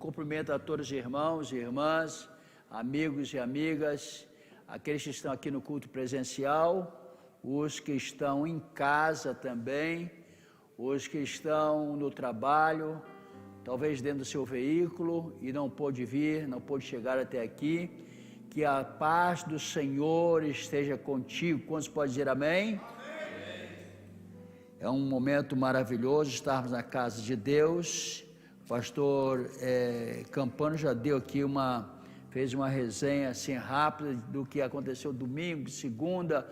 cumprimento a todos os irmãos e irmãs, amigos e amigas, aqueles que estão aqui no culto presencial, os que estão em casa também, os que estão no trabalho, talvez dentro do seu veículo e não pôde vir, não pôde chegar até aqui. Que a paz do Senhor esteja contigo. Quantos podem dizer amém? É um momento maravilhoso estarmos na casa de Deus. O pastor Campano já deu aqui fez uma resenha assim rápida do que aconteceu domingo, segunda,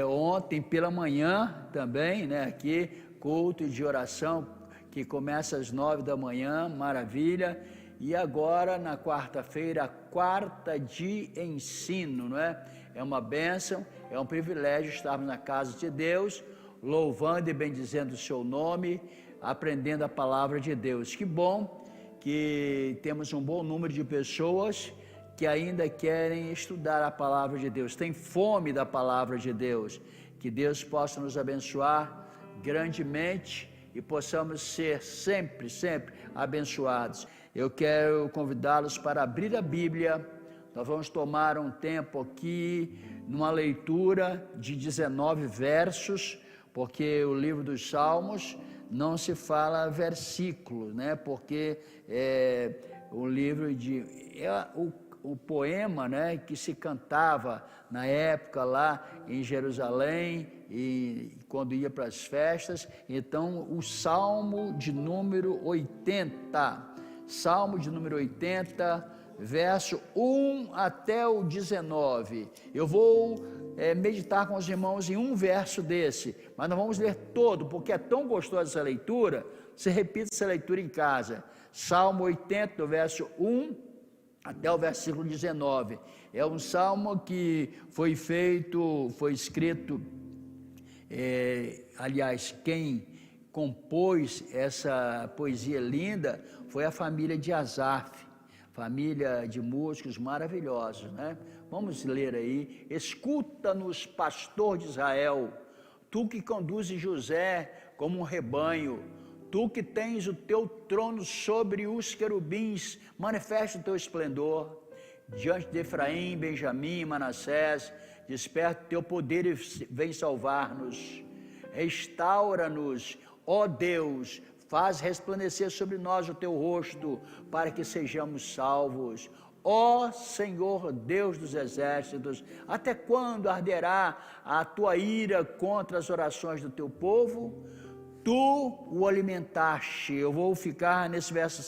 ontem pela manhã também, né? Aqui, culto de oração que começa às 9 da manhã, maravilha. E agora na quarta-feira, quarta de ensino, não é? É uma bênção, é um privilégio estarmos na casa de Deus, louvando e bendizendo o seu nome, aprendendo a palavra de Deus. Que bom que temos um bom número de pessoas que ainda querem estudar a palavra de Deus, tem fome da palavra de Deus. Que Deus possa nos abençoar grandemente e possamos ser sempre abençoados. Eu quero convidá-los para abrir a Bíblia. Nós vamos tomar um tempo aqui numa leitura de 19 versos, porque o livro dos Salmos não se fala versículos, né? Porque o livro o poema, né, que se cantava na época lá em Jerusalém e quando ia para as festas. Então o Salmo de número 80, Salmo de número 80, verso 1 até o 19. Eu vou meditar com os irmãos em um verso desse, mas nós vamos ler todo, porque é tão gostosa essa leitura. Você repita essa leitura em casa. Salmo 80, do verso 1 até o versículo 19. É um salmo que foi escrito, aliás, quem compôs essa poesia linda foi a família de Asaf, família de músicos maravilhosos, né? Vamos ler aí. Escuta-nos, pastor de Israel, tu que conduzes José como um rebanho, tu que tens o teu trono sobre os querubins, manifesta o teu esplendor diante de Efraim, Benjamim, Manassés, desperta o teu poder e vem salvar-nos. Restaura-nos, ó Deus, faz resplandecer sobre nós o teu rosto, para que sejamos salvos. Ó Senhor Deus dos exércitos, até quando arderá a tua ira contra as orações do teu povo? Tu o alimentaste. Eu vou ficar nesse verso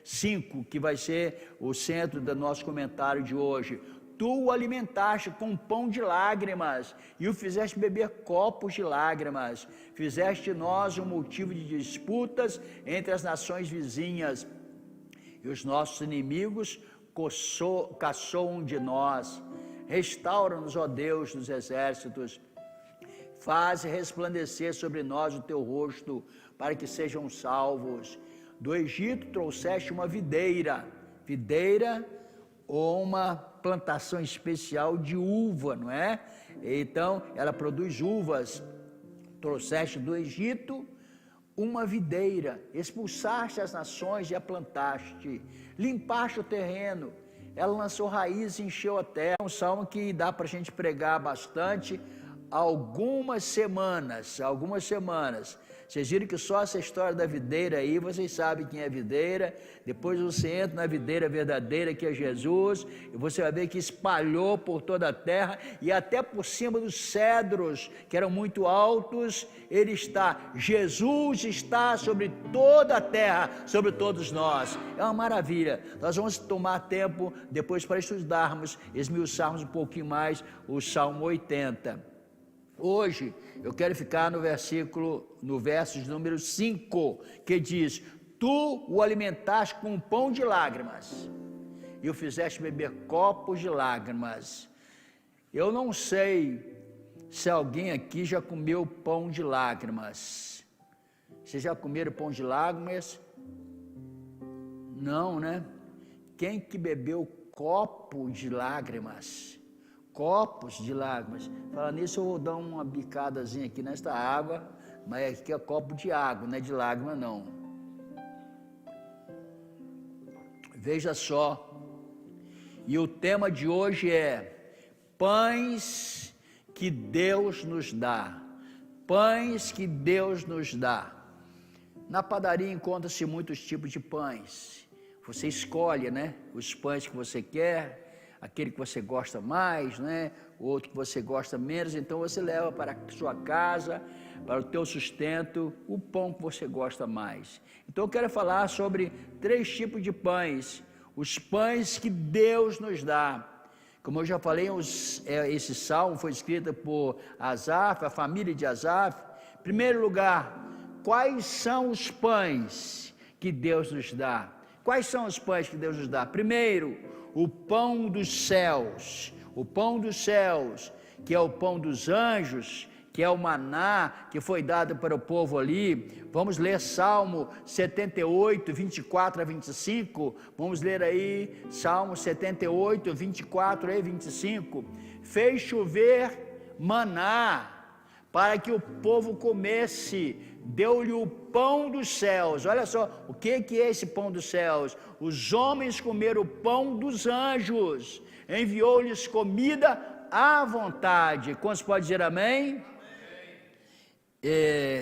5, que vai ser o centro do nosso comentário de hoje. Tu o alimentaste com pão de lágrimas e o fizeste beber copos de lágrimas. Fizeste nós um motivo de disputas entre as nações vizinhas, e os nossos inimigos caçoam de nós. Restaura-nos, ó Deus dos exércitos. Faz resplandecer sobre nós o teu rosto, para que sejam salvos. Do Egito trouxeste uma videira ou uma plantação especial de uva, não é? Então, ela produz uvas. Trouxeste do Egito uma videira, expulsaste as nações e a plantaste, limpaste o terreno, ela lançou raízes e encheu a terra. É um salmo que dá para a gente pregar bastante, algumas semanas. Vocês viram que só essa história da videira aí, vocês sabem quem é a videira. Depois você entra na videira verdadeira, que é Jesus, e você vai ver que espalhou por toda a terra e até por cima dos cedros, que eram muito altos. Jesus está sobre toda a terra, sobre todos nós. É uma maravilha. Nós vamos tomar tempo depois para estudarmos, esmiuçarmos um pouquinho mais o Salmo 80. Hoje eu quero ficar no verso de número 5, que diz: tu o alimentaste com pão de lágrimas e o fizeste beber copos de lágrimas. Eu não sei se alguém aqui já comeu pão de lágrimas. Vocês já comeram pão de lágrimas? Não, né? Quem que bebeu copo de lágrimas? Copos de lágrimas. Fala nisso, eu vou dar uma bicadazinha aqui nesta água, mas aqui é copo de água, não é de lágrima não. Veja só, e o tema de hoje é pães que Deus nos dá. Pães que Deus nos dá. Na padaria encontra-se muitos tipos de pães. Você escolhe, né, os pães que você quer, aquele que você gosta mais, né, outro que você gosta menos, então você leva para a sua casa, para o teu sustento, o pão que você gosta mais. Então eu quero falar sobre 3 tipos de pães, os pães que Deus nos dá. Como eu já falei, esse salmo foi escrito por Asaf, a família de Asaf. Em primeiro lugar, quais são os pães que Deus nos dá? Quais são os pães que Deus nos dá? Primeiro, o pão dos céus. O pão dos céus, que é o pão dos anjos, que é o maná que foi dado para o povo ali. Vamos ler Salmo 78, 24 a 25. Vamos ler aí Salmo 78, 24 e 25. Fez chover maná para que o povo comesse, deu-lhe o pão dos céus. Olha só, o que é esse pão dos céus? Os homens comeram o pão dos anjos, enviou-lhes comida à vontade. Quantos podem dizer amém?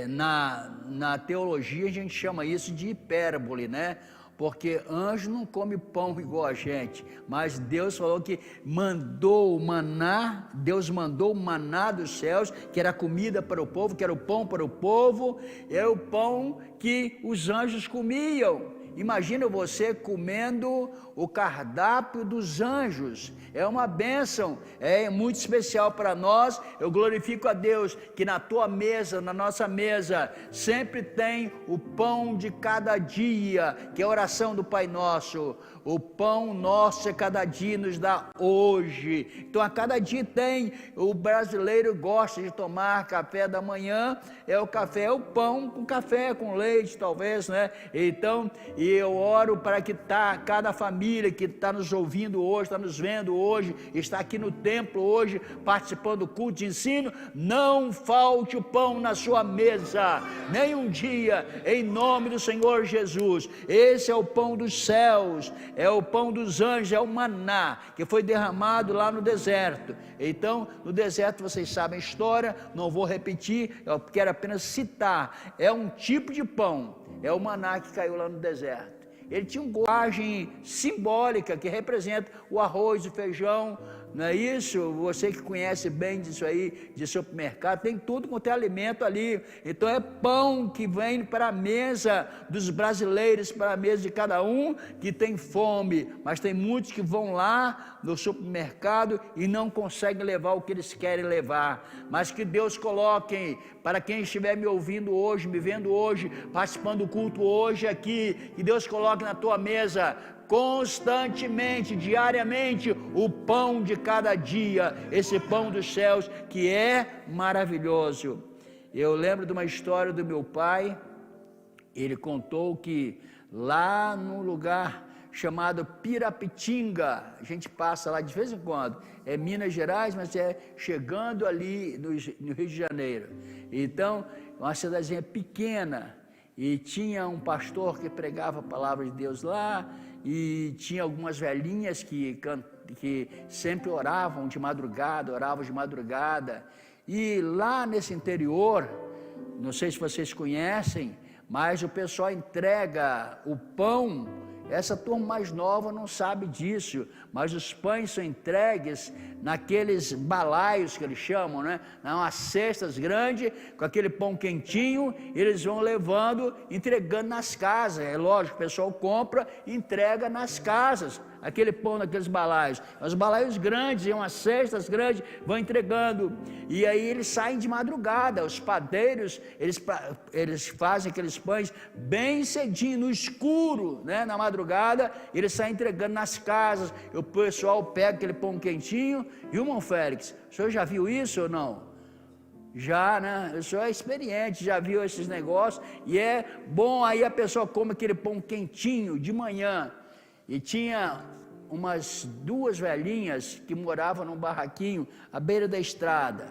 Na teologia a gente chama isso de hipérbole, né? Porque anjo não come pão igual a gente, mas Deus falou que mandou o maná, Deus mandou o maná dos céus, que era comida para o povo, que era o pão para o povo, era o pão que os anjos comiam. Imagina você comendo o cardápio dos anjos, é uma bênção, é muito especial para nós. Eu glorifico a Deus que na tua mesa, na nossa mesa, sempre tem o pão de cada dia, que é a oração do Pai Nosso. O pão nosso é cada dia nos dá hoje. Então a cada dia tem. O brasileiro gosta de tomar café da manhã, é o pão com café, com leite talvez, né? Então, e eu oro para que cada família que está nos ouvindo hoje, está nos vendo hoje, está aqui no templo hoje, participando do culto de ensino, não falte o pão na sua mesa, nem um dia, em nome do Senhor Jesus. Esse é o pão dos céus, é o pão dos anjos, é o maná, que foi derramado lá no deserto. Então, no deserto, vocês sabem a história, não vou repetir, eu quero apenas citar, é um tipo de pão, é o maná que caiu lá no deserto. Ele tinha uma linguagem simbólica que representa o arroz, o feijão, não é isso? Você que conhece bem disso aí, de supermercado, tem tudo quanto é alimento ali. Então é pão que vem para a mesa dos brasileiros, para a mesa de cada um que tem fome. Mas tem muitos que vão lá no supermercado e não conseguem levar o que eles querem levar. Mas que Deus coloque, para quem estiver me ouvindo hoje, me vendo hoje, participando do culto hoje aqui, que Deus coloque na tua mesa constantemente, diariamente, o pão de cada dia, esse pão dos céus que é maravilhoso. Eu lembro de uma história do meu pai. Ele contou que lá num lugar chamado Pirapitinga, a gente passa lá de vez em quando, é Minas Gerais, mas é chegando ali no Rio de Janeiro. Então, uma cidadezinha pequena, e tinha um pastor que pregava a palavra de Deus lá, e tinha algumas velhinhas que sempre oravam de madrugada, e lá nesse interior, não sei se vocês conhecem, mas o pessoal entrega o pão. Essa turma mais nova não sabe disso, mas os pães são entregues naqueles balaios que eles chamam, né? Umas cestas grandes, com aquele pão quentinho, eles vão levando, entregando nas casas. É lógico, o pessoal compra e entrega nas casas, aquele pão naqueles balaios. Os balaios grandes, umas cestas grandes, vão entregando. E aí eles saem de madrugada, os padeiros, eles fazem aqueles pães bem cedinho, no escuro, né? Na madrugada, eles saem entregando nas casas, e o pessoal pega aquele pão quentinho. E o irmão Félix, o senhor já viu isso ou não? Já, né? O senhor é experiente, já viu esses negócios, e é bom. Aí a pessoa come aquele pão quentinho de manhã. E tinha umas 2 velhinhas que moravam num barraquinho à beira da estrada,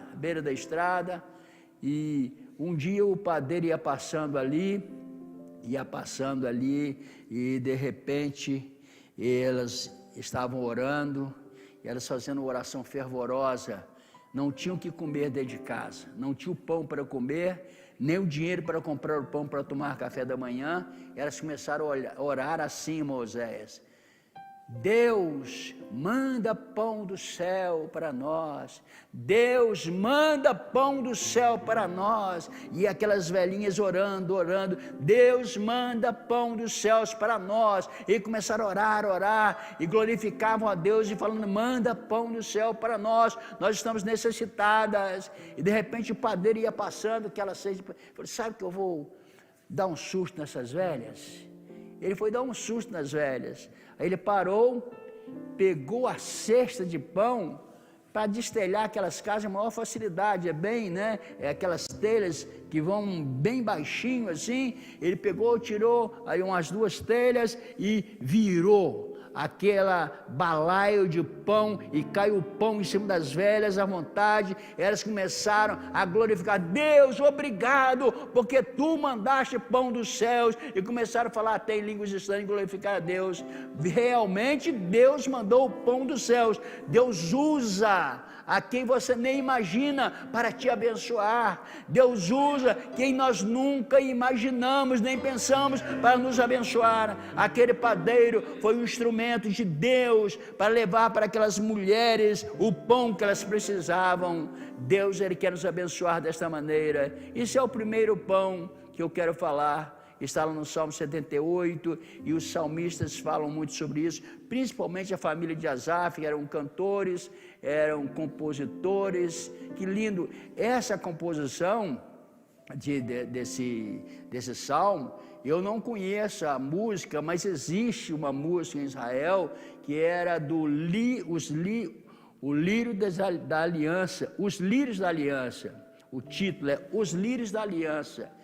e um dia o padeiro ia passando ali, e de repente e elas estavam orando, e elas fazendo uma oração fervorosa, não tinham o que comer dentro de casa, não tinham o pão para comer, nem o dinheiro para comprar o pão para tomar café da manhã. Elas começaram a orar assim, Moisés: Deus manda pão do céu para nós, Deus manda pão do céu para nós. E aquelas velhinhas orando, Deus manda pão dos céus para nós. E começaram a orar, e glorificavam a Deus e falando: manda pão do céu para nós estamos necessitadas. E de repente o padeiro ia passando, aquela seis, falou: sabe que eu vou dar um susto nessas velhas? Ele foi dar um susto nas velhas. Aí ele parou, pegou a cesta de pão para destelhar aquelas casas com maior facilidade. É bem, né? É aquelas telhas que vão bem baixinho assim. Ele pegou, tirou aí umas 2 telhas e virou aquela balaio de pão, e caiu o pão em cima das velhas à vontade. Elas começaram a glorificar: Deus, obrigado, porque tu mandaste pão dos céus. E começaram a falar até em línguas estranhas e glorificar a Deus. Realmente Deus mandou o pão dos céus. Deus usa a quem você nem imagina para te abençoar. Deus usa quem nós nunca imaginamos nem pensamos para nos abençoar. Aquele padeiro foi um instrumento de Deus para levar para aquelas mulheres o pão que elas precisavam. Deus, Ele quer nos abençoar desta maneira. Isso é o primeiro pão que eu quero falar. Está lá no Salmo 78, e os salmistas falam muito sobre isso, principalmente a família de Asaf, que eram cantores, eram compositores. Que lindo! Essa composição desse salmo, eu não conheço a música, mas existe uma música em Israel que era o lírio da aliança, os lírios da aliança. O título é Os Lírios da Aliança.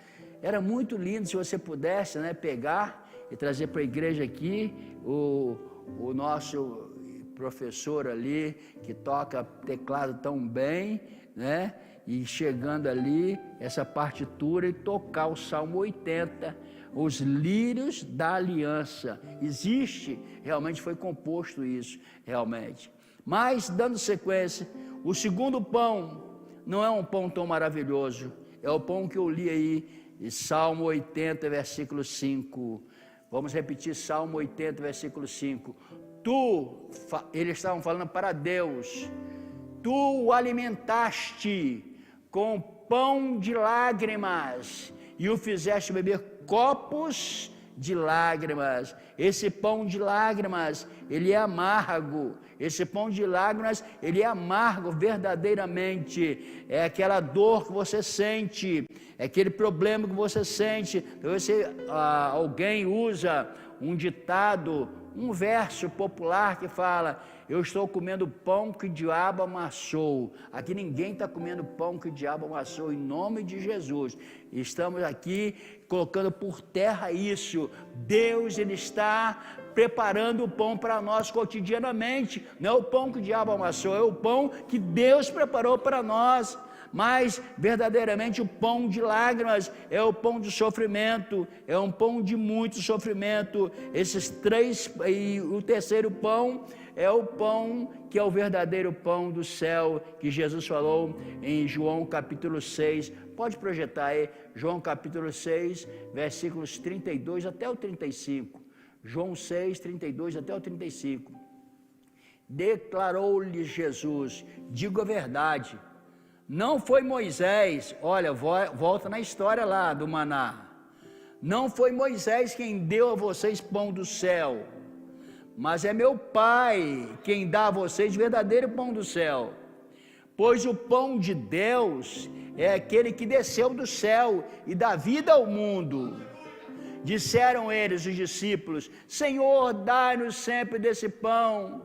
Era muito lindo. Se você pudesse, né, pegar e trazer para a igreja aqui, o nosso professor ali, que toca teclado tão bem, né, e chegando ali, essa partitura, e tocar o Salmo 80, Os Lírios da Aliança. Existe, realmente foi composto isso, realmente. Mas, dando sequência, o segundo pão não é um pão tão maravilhoso, é o pão que eu li aí, Salmo 80, versículo 5. Vamos repetir Salmo 80, versículo 5. Eles estavam falando para Deus: tu o alimentaste com pão de lágrimas e o fizeste beber copos de lágrimas. Esse pão de lágrimas, ele é amargo. Esse pão de lágrimas, ele é amargo verdadeiramente. É aquela dor que você sente, é aquele problema que você sente. Alguém usa um ditado, um verso popular que fala: eu estou comendo pão que o diabo amassou. Aqui ninguém está comendo pão que o diabo amassou, em nome de Jesus. Estamos aqui colocando por terra isso. Deus, Ele está preparando o pão para nós cotidianamente. Não é o pão que o diabo amassou, é o pão que Deus preparou para nós. Mas verdadeiramente o pão de lágrimas é o pão de sofrimento, é um pão de muito sofrimento. Esses três, e o terceiro pão é o pão que é o verdadeiro pão do céu, que Jesus falou em João capítulo 6. Pode projetar aí, João capítulo 6, versículos 32 até o 35. João 6, 32 até o 35. Declarou-lhe Jesus: digo a verdade, não foi Moisés, olha, volta na história lá do maná, não foi Moisés quem deu a vocês pão do céu, mas é meu Pai quem dá a vocês verdadeiro pão do céu. Pois o pão de Deus é aquele que desceu do céu e dá vida ao mundo. Disseram eles, os discípulos: Senhor, dai-nos sempre desse pão.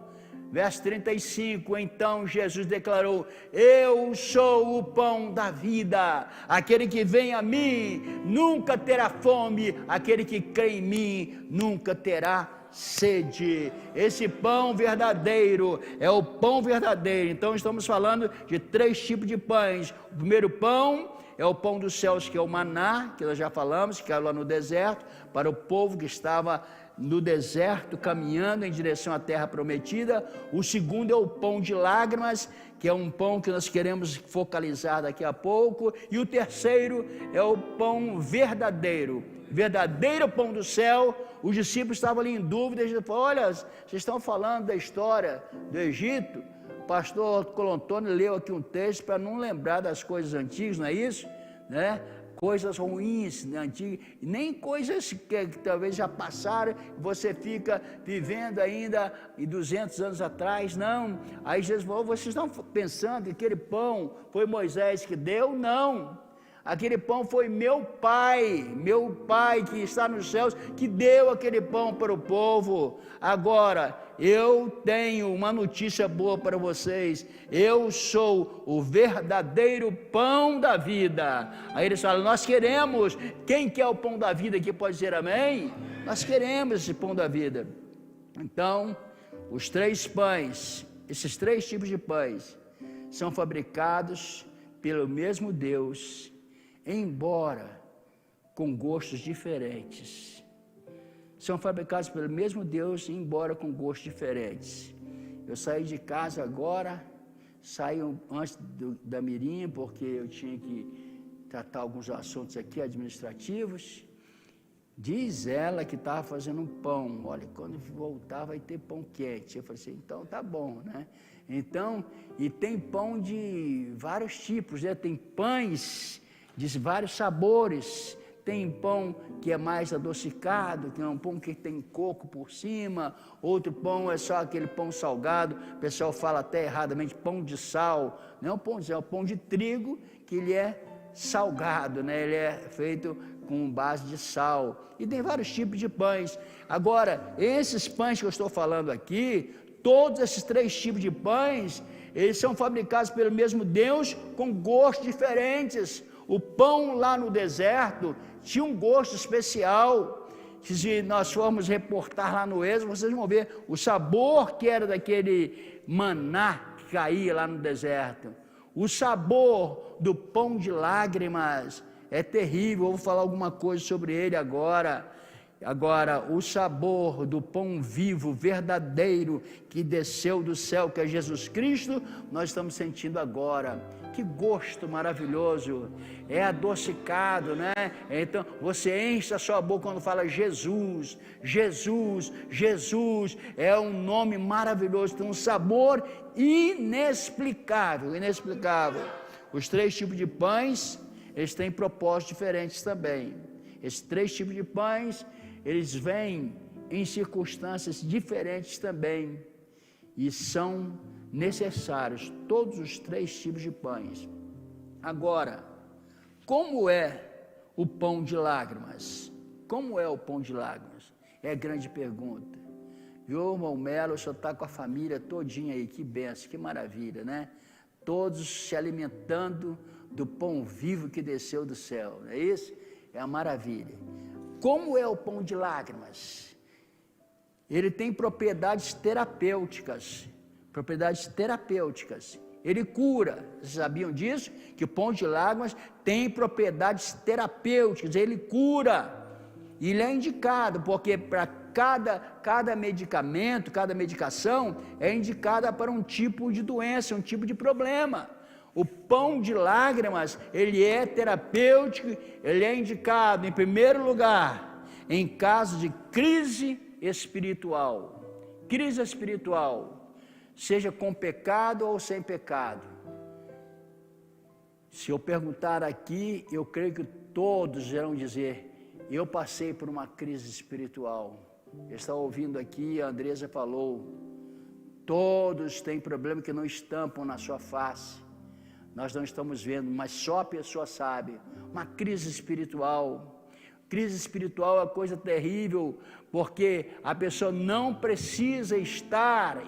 Verso 35, então Jesus declarou: eu sou o pão da vida, aquele que vem a mim nunca terá fome, aquele que crê em mim nunca terá sede. Esse pão verdadeiro é o pão verdadeiro. Então estamos falando de 3 tipos de pães. O primeiro pão é o pão dos céus, que é o maná, que nós já falamos, que caiu lá no deserto, para o povo que estava no deserto, caminhando em direção à terra prometida. O segundo é o pão de lágrimas, que é um pão que nós queremos focalizar daqui a pouco. E o terceiro é o pão verdadeiro, verdadeiro pão do céu. Os discípulos estavam ali em dúvida, eles falaram: olha, vocês estão falando da história do Egito. O pastor Colantoni leu aqui um texto para não lembrar das coisas antigas, não é isso? Né? Coisas ruins, né, antigas, nem coisas que talvez já passaram, você fica vivendo ainda em 200 anos atrás, não. Aí Jesus falou: vocês estão pensando que aquele pão foi Moisés que deu? Não, aquele pão foi meu Pai que está nos céus, que deu aquele pão para o povo. Agora, eu tenho uma notícia boa para vocês: eu sou o verdadeiro pão da vida. Aí eles falam: nós queremos. Quem quer o pão da vida aqui pode dizer amém? Nós queremos esse pão da vida. Então, os três pães, esses três tipos de pães, são fabricados pelo mesmo Deus, embora com gostos diferentes. São fabricados pelo mesmo Deus, embora com gostos diferentes. Eu saí de casa agora, saí antes da Mirim, porque eu tinha que tratar alguns assuntos aqui administrativos. Diz ela que estava fazendo um pão. Olha, quando voltar vai ter pão quente. Eu falei assim: então tá bom, né? Então, e tem pão de vários tipos, né? Tem pães de vários sabores. Tem pão que é mais adocicado, que é um pão que tem coco por cima. Outro pão é só aquele pão salgado. O pessoal fala até erradamente pão de sal. Não é um pão de sal, é um pão de trigo, que ele é salgado, né? Ele é feito com base de sal. E tem vários tipos de pães. Agora, esses pães que eu estou falando aqui, todos esses três tipos de pães, eles são fabricados pelo mesmo Deus, com gostos diferentes. O pão lá no deserto tinha um gosto especial. Se nós formos reportar lá no Êxodo, vocês vão ver o sabor que era daquele maná que caía lá no deserto. O sabor do pão de lágrimas é terrível. Eu vou falar alguma coisa sobre ele agora. Agora, o sabor do pão vivo, verdadeiro, que desceu do céu, que é Jesus Cristo, nós estamos sentindo agora. Que gosto maravilhoso, é adocicado, né? Então, você enche a sua boca quando fala Jesus, Jesus, Jesus, é um nome maravilhoso, tem um sabor inexplicável, inexplicável. Os três tipos de pães, eles têm propósitos diferentes também. Esses três tipos de pães, eles vêm em circunstâncias diferentes também, e são necessários todos os três tipos de pães. Agora, como é o pão de lágrimas? Como é o pão de lágrimas? É a grande pergunta. Viu, irmão Melo, o senhor está com a família todinha aí, que benção, que maravilha, né? Todos se alimentando do pão vivo que desceu do céu, não é isso? É uma maravilha. Como é o pão de lágrimas? Ele tem propriedades terapêuticas. Ele cura. Vocês sabiam disso? Que o pão de lágrimas tem propriedades terapêuticas. Ele cura. E ele é indicado, porque para cada medicamento, cada medicação é indicada para um tipo de doença, um tipo de problema. O pão de lágrimas, ele é terapêutico, ele é indicado, em primeiro lugar, em caso de crise espiritual. Crise espiritual, seja com pecado ou sem pecado. Se eu perguntar aqui, eu creio que todos irão dizer: eu passei por uma crise espiritual. Eu estava ouvindo aqui, a Andresa falou, todos têm problema que não estampam na sua face. Nós não estamos vendo, mas só a pessoa sabe. Uma crise espiritual. Crise espiritual é uma coisa terrível, porque a pessoa não precisa estar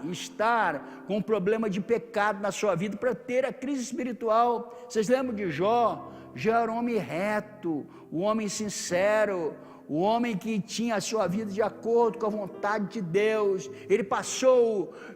com um problema de pecado na sua vida para ter a crise espiritual. Vocês lembram de Jó? Jó era um homem reto, um homem sincero, o homem que tinha a sua vida de acordo com a vontade de Deus. Ele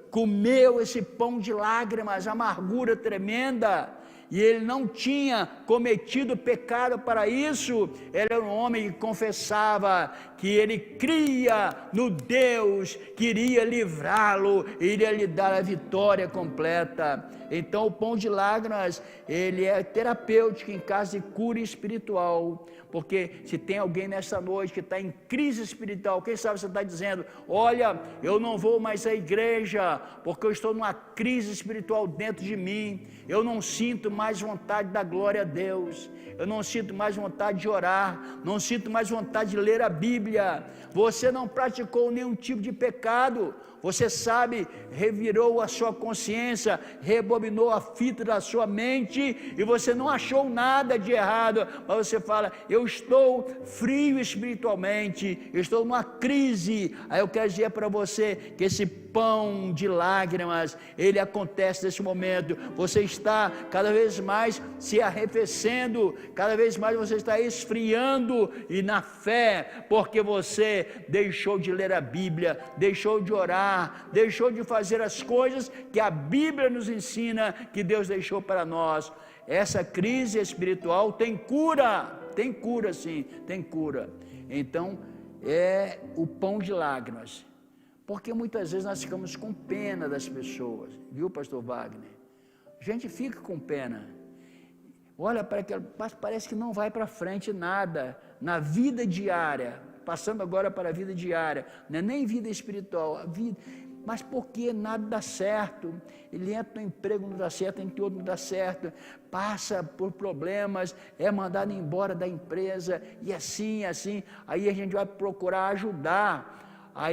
comeu esse pão de lágrimas, amargura tremenda. e ele não tinha cometido pecado para isso. Ele era um homem que confessava que ele cria no Deus que iria livrá-lo, iria lhe dar a vitória completa. Então o pão de lágrimas, ele é terapêutico em caso de cura espiritual, porque se tem alguém nessa noite que está em crise espiritual, quem sabe você está dizendo, olha, eu não vou mais à igreja, porque eu estou numa crise espiritual dentro de mim, eu não sinto mais vontade da glória a Deus, eu não sinto mais vontade de orar, não sinto mais vontade de ler a Bíblia. Você não praticou nenhum tipo de pecado, você sabe, revirou a sua consciência, rebobinou a fita da sua mente, e você não achou nada de errado, mas você fala, eu estou frio espiritualmente, eu estou numa crise. Aí eu quero dizer para você, que esse pão de lágrimas, ele acontece nesse momento, você está cada vez mais se arrefecendo, cada vez mais você está esfriando, e na fé, porque você deixou de ler a Bíblia, deixou de orar, deixou de fazer as coisas que a Bíblia nos ensina, que Deus deixou para nós. Essa crise espiritual tem cura sim, tem cura. Então é o pão de lágrimas, porque muitas vezes nós ficamos com pena das pessoas, viu, pastor Wagner? A gente fica com pena, olha para aquela, parece que não vai para frente nada na vida diária, passando agora para a vida diária, não é nem vida espiritual, a vida, mas porque nada dá certo, ele entra no emprego, não dá certo, em tudo não dá certo, passa por problemas, é mandado embora da empresa, e assim, aí a gente vai procurar ajudar, a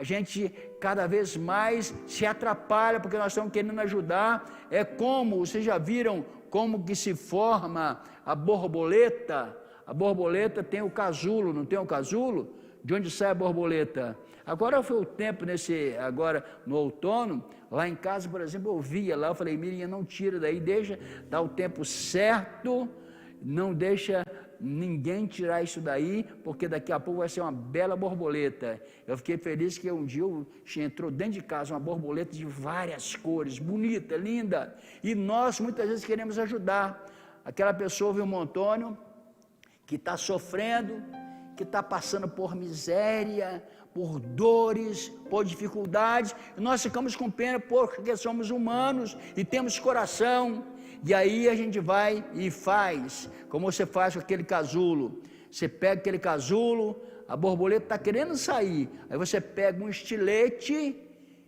gente cada vez mais se atrapalha, porque nós estamos querendo ajudar. É como, vocês já viram como que se forma a borboleta? A borboleta tem o casulo, não tem o casulo? De onde sai a borboleta? Agora foi o tempo agora no outono, lá em casa, por exemplo, eu via lá, eu falei, Miriam, não tira daí, deixa, dá o tempo certo, não deixa ninguém tirar isso daí, porque daqui a pouco vai ser uma bela borboleta. Eu fiquei feliz que um dia entrou dentro de casa uma borboleta de várias cores, bonita, linda, e nós muitas vezes queremos ajudar aquela pessoa, viu, Antônio, que está sofrendo, que está passando por miséria, por dores, por dificuldades, e nós ficamos com pena porque somos humanos e temos coração. E aí a gente vai e faz, como você faz com aquele casulo, você pega aquele casulo, a borboleta está querendo sair, aí você pega um estilete,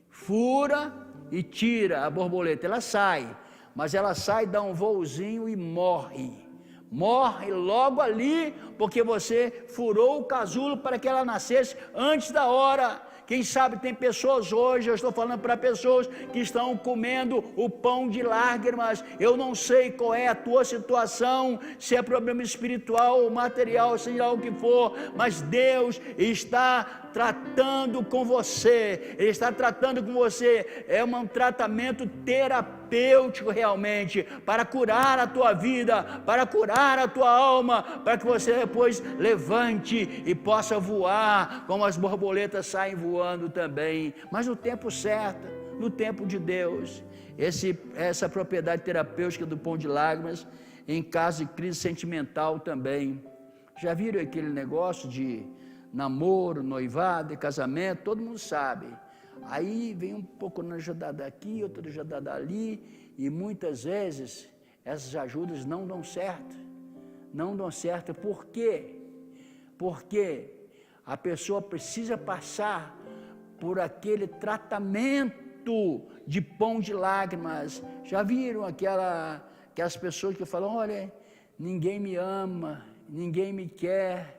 fura e tira a borboleta, ela sai, mas ela sai, dá um voozinho e morre logo ali, porque você furou o casulo para que ela nascesse antes da hora. Quem sabe tem pessoas hoje, eu estou falando para pessoas que estão comendo o pão de lágrimas. Eu não sei qual é a tua situação, se é problema espiritual ou material, seja lá o que for, mas Deus está tratando com você, Ele está tratando com você, é um tratamento terapêutico realmente, para curar a tua vida, para curar a tua alma, para que você depois levante e possa voar, como as borboletas saem voando também, mas no tempo certo, no tempo de Deus. Essa propriedade terapêutica do pão de lágrimas, em caso de crise sentimental também. Já viram aquele negócio de namoro, noivado e casamento? Todo mundo sabe. Aí vem um pouco na ajudada aqui, outra ajudada ali, e muitas vezes essas ajudas não dão certo. Não dão certo. Por quê? Porque a pessoa precisa passar por aquele tratamento de pão de lágrimas. Já viram aquelas pessoas que falam, olha, ninguém me ama, ninguém me quer.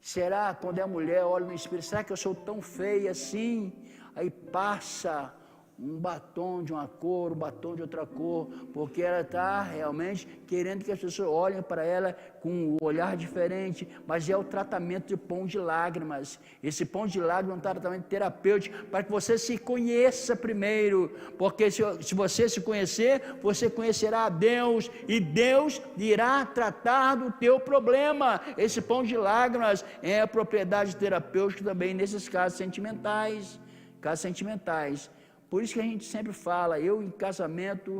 Será, quando é mulher, olha no espelho, será que eu sou tão feia assim? Aí passa um batom de uma cor, um batom de outra cor, porque ela está realmente querendo que as pessoas olhem para ela com um olhar diferente, mas é o tratamento de pão de lágrimas. Esse pão de lágrimas é um tratamento terapêutico, para que você se conheça primeiro, porque se você se conhecer, você conhecerá a Deus, e Deus irá tratar do teu problema. Esse pão de lágrimas é a propriedade terapêutica também nesses casos sentimentais, Por isso que a gente sempre fala, eu em casamento,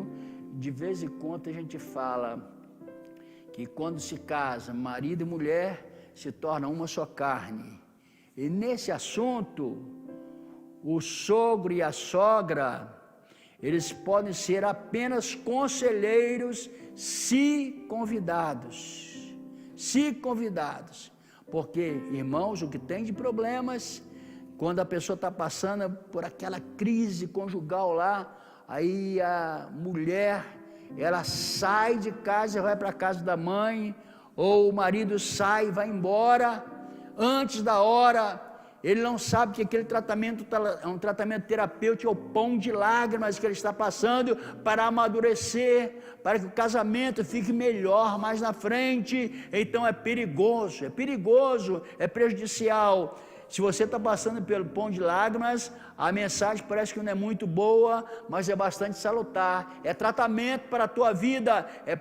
de vez em quando a gente fala que quando se casa, marido e mulher se tornam uma só carne. E nesse assunto, o sogro e a sogra, eles podem ser apenas conselheiros se convidados. Se convidados. Porque, irmãos, o que tem de problemas, quando a pessoa está passando por aquela crise conjugal lá, aí a mulher, ela sai de casa e vai para a casa da mãe, ou o marido sai e vai embora, antes da hora, ele não sabe que aquele tratamento é um tratamento terapêutico, é o pão de lágrimas que ele está passando para amadurecer, para que o casamento fique melhor mais na frente. Então é perigoso, é prejudicial. Se você está passando pelo pão de lágrimas, a mensagem parece que não é muito boa, mas é bastante salutar. É tratamento para a tua vida, é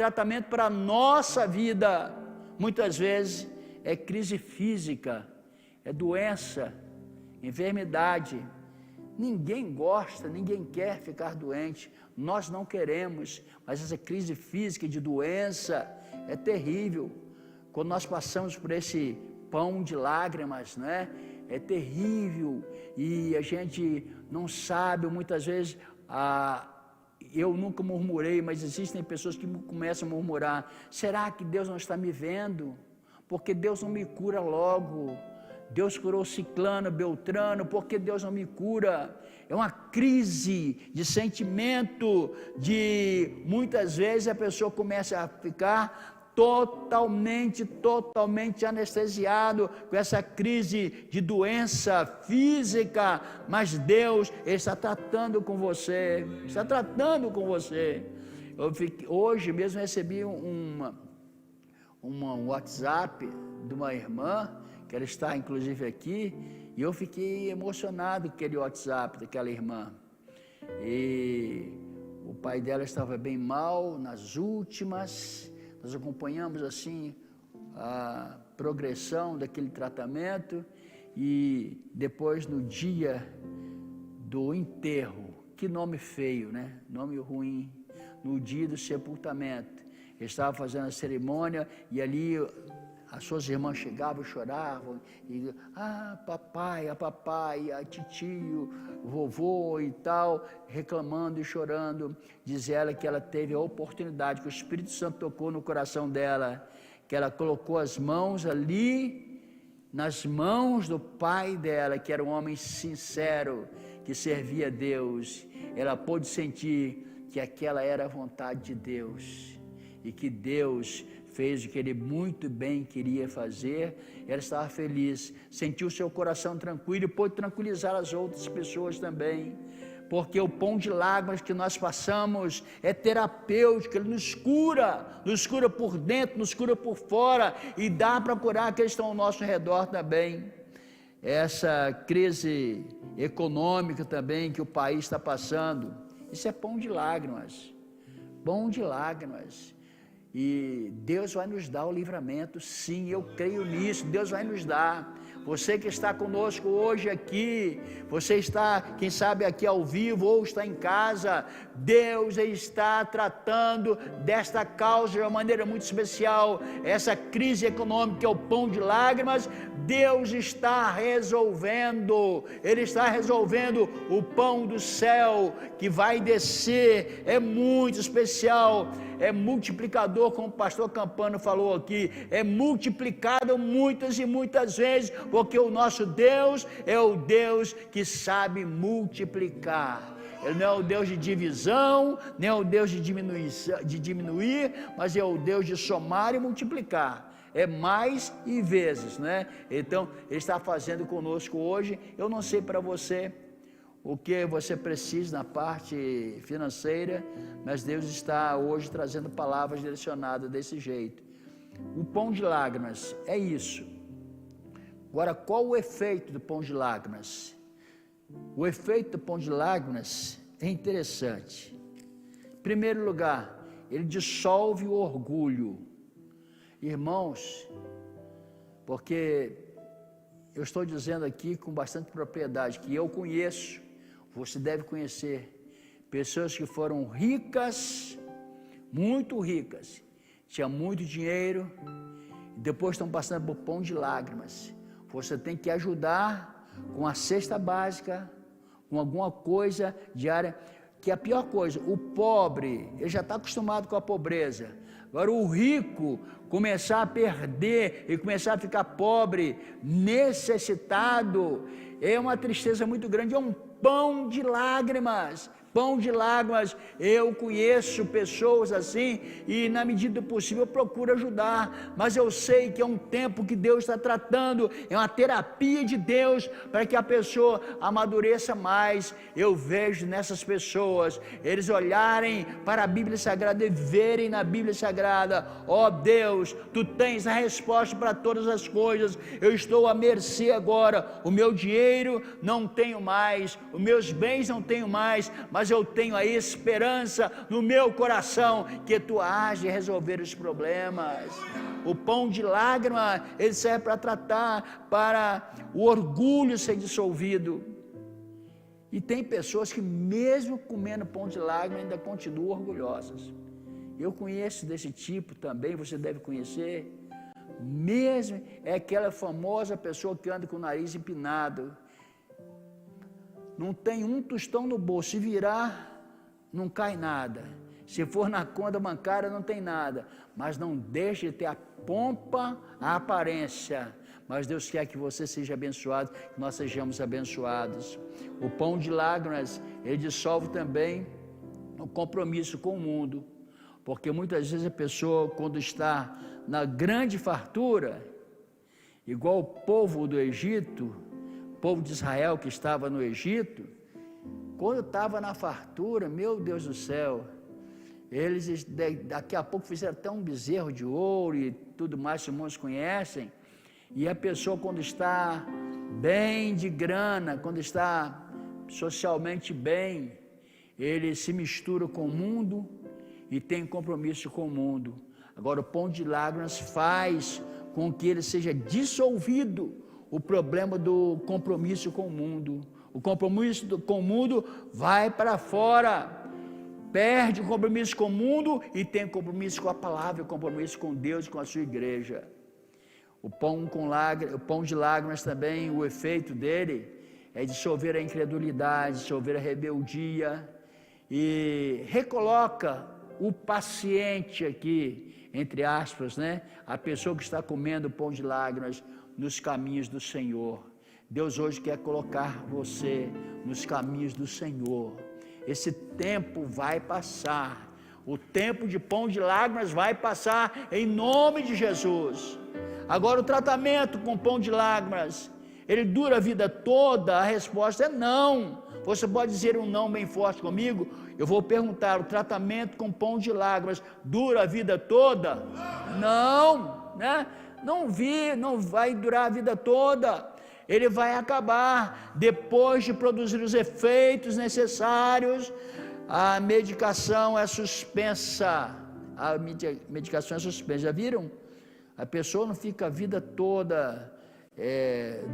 tratamento para a nossa vida. Muitas vezes é crise física, é doença, enfermidade. Ninguém gosta, ninguém quer ficar doente. Nós não queremos, mas essa crise física de doença é terrível. Quando nós passamos por esse pão de lágrimas, né? É terrível e a gente não sabe, muitas vezes, eu nunca murmurei, mas existem pessoas que começam a murmurar, será que Deus não está me vendo? Porque Deus não me cura logo? Deus curou Ciclano, Beltrano, porque Deus não me cura? É uma crise de sentimento, muitas vezes a pessoa começa a ficar totalmente anestesiado com essa crise de doença física, mas Deus está tratando com você, hoje mesmo recebi um WhatsApp de uma irmã, que ela está inclusive aqui, e eu fiquei emocionado com aquele WhatsApp daquela irmã, e o pai dela estava bem mal, nas últimas. Nós acompanhamos assim a progressão daquele tratamento e depois no dia do enterro, que nome feio, né? Nome ruim. No dia do sepultamento, ele estava fazendo a cerimônia e ali as suas irmãs chegavam e choravam e papai, a titio, vovô e tal, reclamando e chorando. Diz ela que ela teve a oportunidade, que o Espírito Santo tocou no coração dela, que ela colocou as mãos ali, nas mãos do pai dela, que era um homem sincero, que servia a Deus. Ela pôde sentir que aquela era a vontade de Deus e que Deus fez o que ele muito bem queria fazer. Ela estava feliz, sentiu seu coração tranquilo e pôde tranquilizar as outras pessoas também, porque o pão de lágrimas que nós passamos é terapêutico, ele nos cura por dentro, nos cura por fora, e dá para curar aqueles que estão ao nosso redor também. Essa crise econômica também que o país está passando, isso é pão de lágrimas, e Deus vai nos dar o livramento, sim, eu creio nisso, Deus vai nos dar. Você que está conosco hoje aqui, você está, quem sabe, aqui ao vivo ou está em casa, Deus está tratando desta causa de uma maneira muito especial. Essa crise econômica é o pão de lágrimas, Deus está resolvendo, Ele está resolvendo. O pão do céu que vai descer é muito especial, é multiplicador, como o pastor Campano falou aqui, é multiplicado muitas e muitas vezes, porque o nosso Deus é o Deus que sabe multiplicar. Ele não é o Deus de divisão, nem é o Deus de diminuir, mas é o Deus de somar e multiplicar. É mais e vezes, né? Então, Ele está fazendo conosco hoje. Eu não sei para você o que você precisa na parte financeira, mas Deus está hoje trazendo palavras direcionadas desse jeito. O pão de lágrimas é isso. Agora, qual o efeito do pão de lágrimas? O efeito do pão de lágrimas é interessante. Em primeiro lugar, ele dissolve o orgulho. Irmãos, porque eu estou dizendo aqui com bastante propriedade que eu conheço Você deve conhecer pessoas que foram ricas, muito ricas, tinham muito dinheiro, e depois estão passando por pão de lágrimas. Você tem que ajudar com a cesta básica, com alguma coisa diária, que é a pior coisa, o pobre, ele já está acostumado com a pobreza. Agora o rico começar a perder e começar a ficar pobre, necessitado, é uma tristeza muito grande, é um pão de lágrimas. Pão de lágrimas. Eu conheço pessoas assim e na medida do possível eu procuro ajudar, mas eu sei que é um tempo que Deus está tratando, é uma terapia de Deus para que a pessoa amadureça mais. Eu vejo nessas pessoas, eles olharem para a Bíblia Sagrada e verem na Bíblia Sagrada: ó Deus, Tu tens a resposta para todas as coisas, eu estou à mercê agora, o meu dinheiro não tenho mais, os meus bens não tenho mais, mas eu tenho a esperança no meu coração que Tu hás de resolver os problemas. O pão de lágrima, ele serve para tratar, para o orgulho ser dissolvido. E tem pessoas que mesmo comendo pão de lágrima ainda continuam orgulhosas. Eu conheço desse tipo também, você deve conhecer. Mesmo é aquela famosa pessoa que anda com o nariz empinado, não tem um tostão no bolso, se virar, não cai nada. Se for na conta bancária, não tem nada. Mas não deixe de ter a pompa, a aparência. Mas Deus quer que você seja abençoado, que nós sejamos abençoados. O pão de lágrimas, ele dissolve também o compromisso com o mundo. Porque muitas vezes a pessoa, quando está na grande fartura, igual o povo do Egito, o povo de Israel que estava no Egito, quando estava na fartura, meu Deus do céu, eles daqui a pouco fizeram até um bezerro de ouro e tudo mais, os irmãos conhecem. E a pessoa, quando está bem de grana, quando está socialmente bem, ele se mistura com o mundo e tem compromisso com o mundo. Agora o pão de lágrimas faz com que ele seja dissolvido o problema do compromisso com o mundo. O compromisso com o mundo vai para fora, perde o compromisso com o mundo e tem compromisso com a palavra, compromisso com Deus e com a sua igreja. O pão de lágrimas também, o efeito dele é dissolver a incredulidade, dissolver a rebeldia e recoloca o paciente aqui, entre aspas, né? A pessoa que está comendo o pão de lágrimas nos caminhos do Senhor. Deus hoje quer colocar você nos caminhos do Senhor. Esse tempo vai passar. O tempo de pão de lágrimas vai passar em nome de Jesus. Agora o tratamento com pão de lágrimas, ele dura a vida toda? A resposta é não. Você pode dizer um não bem forte comigo? Eu vou perguntar: o tratamento com pão de lágrimas dura a vida toda? Não, né? Não vai durar a vida toda. Ele vai acabar depois de produzir os efeitos necessários. A medicação é suspensa. A medicação é suspensa. Já viram? A pessoa não fica a vida toda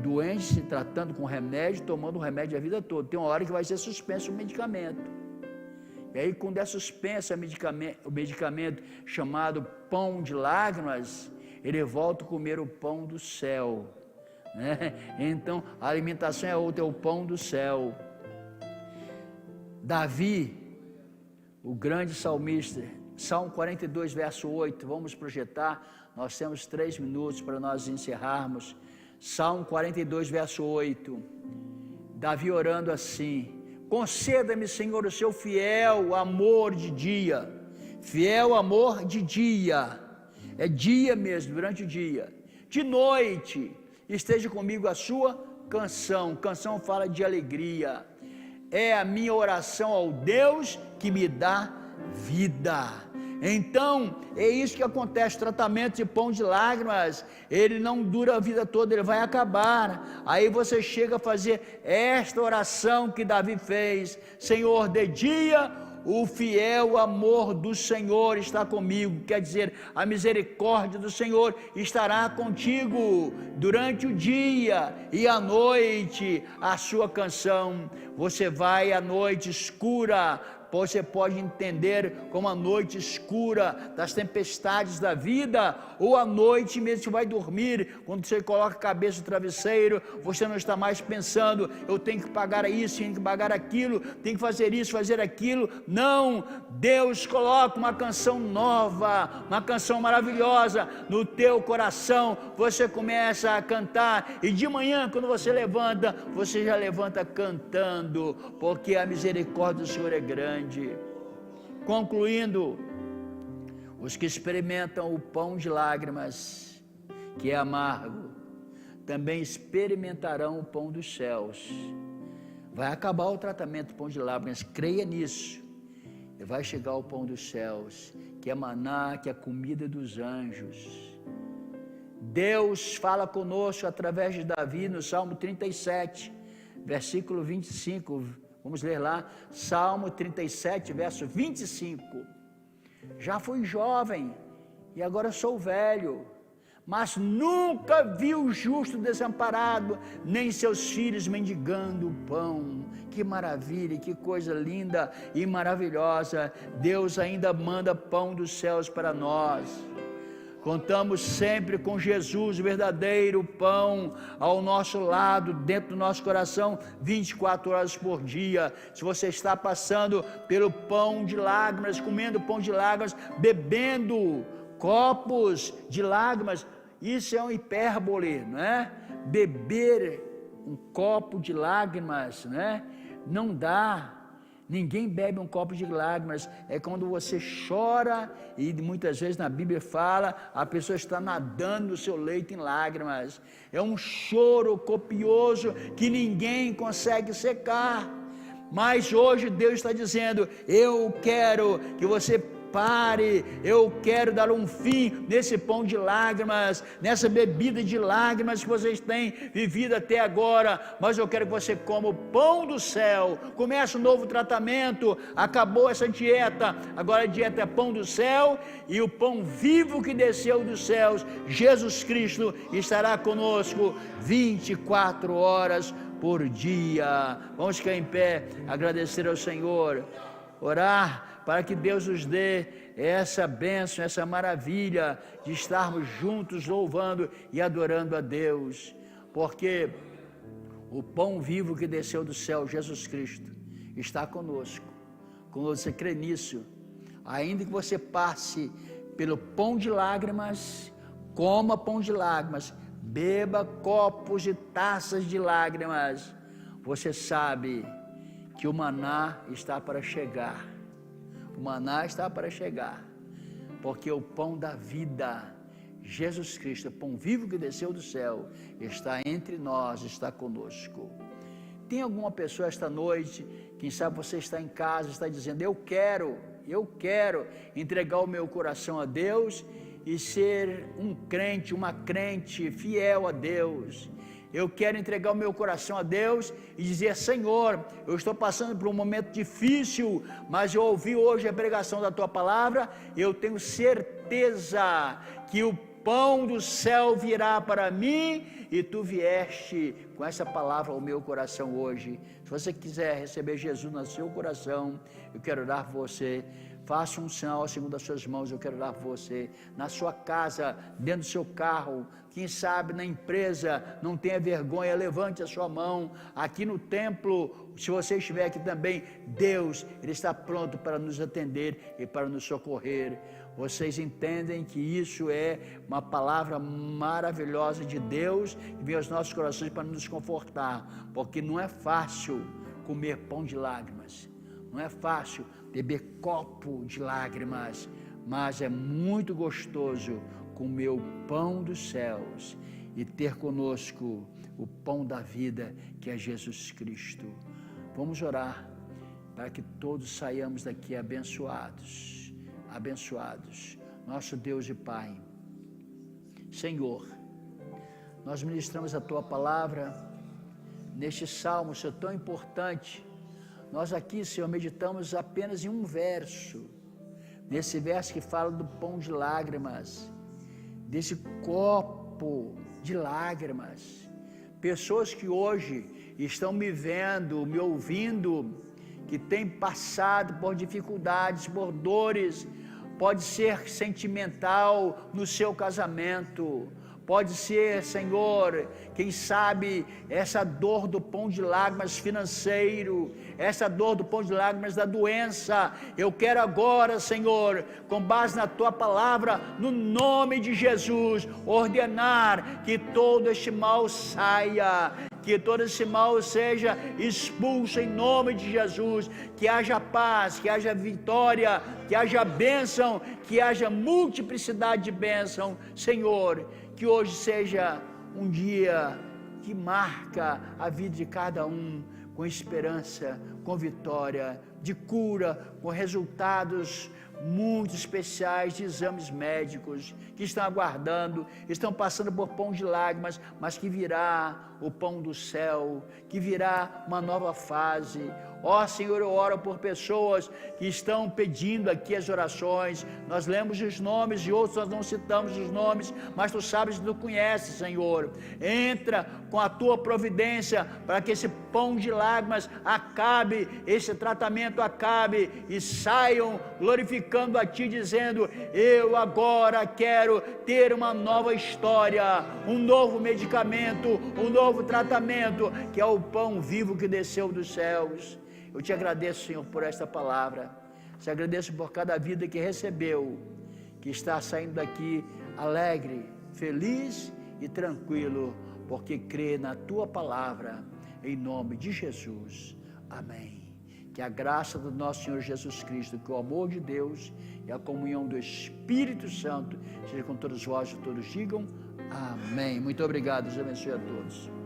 doente, se tratando com remédio, tomando remédio a vida toda. Tem uma hora que vai ser suspenso o medicamento. E aí, quando é suspenso o medicamento chamado pão de lágrimas, ele volta a comer o pão do céu, né? Então, a alimentação é outra, é o pão do céu. Davi, o grande salmista, Salmo 42, verso 8, vamos projetar, nós temos 3 minutos para nós encerrarmos. Salmo 42, verso 8, Davi orando assim: conceda-me, Senhor, o seu fiel amor de dia. Fiel amor de dia, é dia mesmo, durante o dia. De noite, esteja comigo a sua canção. Canção fala de alegria. É a minha oração ao Deus que me dá vida. Então, é isso que acontece. O tratamento de pão de lágrimas, ele não dura a vida toda, ele vai acabar. Aí você chega a fazer esta oração que Davi fez: Senhor, de dia o fiel amor do Senhor está comigo. Quer dizer, a misericórdia do Senhor estará contigo durante o dia e à noite. A sua canção, você vai à noite escura, você pode entender como a noite escura das tempestades da vida, ou a noite mesmo que vai dormir, quando você coloca a cabeça no travesseiro, você não está mais pensando, eu tenho que pagar isso, tenho que pagar aquilo, tenho que fazer isso, fazer aquilo. Não, Deus coloca uma canção nova, uma canção maravilhosa no teu coração, você começa a cantar, e de manhã quando você levanta, você já levanta cantando, porque a misericórdia do Senhor é grande. Concluindo, os que experimentam o pão de lágrimas, que é amargo, também experimentarão o pão dos céus. Vai acabar o tratamento do pão de lágrimas, creia nisso, e vai chegar o pão dos céus, que é maná, que é a comida dos anjos. Deus fala conosco através de Davi no Salmo 37, versículo 25, vamos ler lá, Salmo 37, verso 25. Já fui jovem e agora sou velho, mas nunca vi o justo desamparado, nem seus filhos mendigando o pão. Que maravilha, que coisa linda e maravilhosa. Deus ainda manda pão dos céus para nós. Contamos sempre com Jesus, o verdadeiro pão, ao nosso lado, dentro do nosso coração, 24 horas por dia. Se você está passando pelo pão de lágrimas, comendo pão de lágrimas, bebendo copos de lágrimas, isso é um hipérbole, não é? Beber um copo de lágrimas, não é? Não dá. Ninguém bebe um copo de lágrimas, é quando você chora, e muitas vezes na Bíblia fala, a pessoa está nadando no seu leito em lágrimas, é um choro copioso que ninguém consegue secar. Mas hoje Deus está dizendo, eu quero que você pare, eu quero dar um fim nesse pão de lágrimas, nessa bebida de lágrimas que vocês têm vivido até agora, mas eu quero que você coma o pão do céu. Começa um novo tratamento, acabou essa dieta, agora a dieta é pão do céu, e o pão vivo que desceu dos céus, Jesus Cristo, estará conosco 24 horas por dia. Vamos ficar em pé, agradecer ao Senhor, orar para que Deus nos dê essa bênção, essa maravilha de estarmos juntos louvando e adorando a Deus, porque o pão vivo que desceu do céu, Jesus Cristo, está conosco. Quando você crê nisso, ainda que você passe pelo pão de lágrimas, coma pão de lágrimas, beba copos e taças de lágrimas, você sabe que o maná está para chegar. O maná está para chegar, porque o pão da vida, Jesus Cristo, o pão vivo que desceu do céu, está entre nós, está conosco. Tem alguma pessoa esta noite, quem sabe você está em casa, está dizendo, eu quero entregar o meu coração a Deus e ser um crente, uma crente fiel a Deus. Eu quero entregar o meu coração a Deus e dizer, Senhor, eu estou passando por um momento difícil, mas eu ouvi hoje a pregação da Tua Palavra, eu tenho certeza que o pão do céu virá para mim, e Tu vieste com essa palavra ao meu coração hoje. Se você quiser receber Jesus no seu coração, eu quero orar por você. Faça um sinal segundo as suas mãos, eu quero orar por você. Na sua casa, dentro do seu carro, quem sabe na empresa, não tenha vergonha, levante a sua mão. Aqui no templo, se você estiver aqui também, Deus, Ele está pronto para nos atender e para nos socorrer. Vocês entendem que isso é uma palavra maravilhosa de Deus, que vem aos nossos corações para nos confortar, porque não é fácil comer pão de lágrimas, não é fácil beber copo de lágrimas, mas é muito gostoso comer o pão dos céus e ter conosco o pão da vida, que é Jesus Cristo. Vamos orar para que todos saiamos daqui abençoados, abençoados. Nosso Deus e Pai, Senhor, nós ministramos a Tua palavra neste salmo, Senhor, tão importante, nós aqui, Senhor, meditamos apenas em um verso, nesse verso que fala do pão de lágrimas, desse copo de lágrimas. Pessoas que hoje estão me vendo, me ouvindo, que têm passado por dificuldades, por dores, pode ser sentimental no seu casamento, pode ser, Senhor, quem sabe essa dor do pão de lágrimas financeiro, essa dor do pão de lágrimas da doença. Eu quero agora, Senhor, com base na Tua palavra, no nome de Jesus, ordenar que todo este mal saia, que todo esse mal seja expulso em nome de Jesus, que haja paz, que haja vitória, que haja bênção, que haja multiplicidade de bênção, Senhor, que hoje seja um dia que marca a vida de cada um, com esperança, com vitória, de cura, com resultados muito especiais de exames médicos, que estão aguardando, estão passando por pão de lágrimas, mas que virá o pão do céu, que virá uma nova fase. Ó Senhor, eu oro por pessoas que estão pedindo aqui as orações, nós lemos os nomes e outros nós não citamos os nomes, mas Tu sabes, Tu conheces, Senhor. Entra com a Tua providência, para que esse pão de lágrimas acabe, esse tratamento acabe, e saiam glorificando a Ti, dizendo: eu agora quero ter uma nova história, um novo medicamento, um novo tratamento, que é o pão vivo que desceu dos céus. Eu Te agradeço, Senhor, por esta palavra. Te agradeço por cada vida que recebeu, que está saindo daqui alegre, feliz e tranquilo, porque crê na Tua palavra, em nome de Jesus. Amém. Que a graça do nosso Senhor Jesus Cristo, que o amor de Deus e a comunhão do Espírito Santo seja com todos vós e todos digam amém. Muito obrigado, Deus abençoe a todos.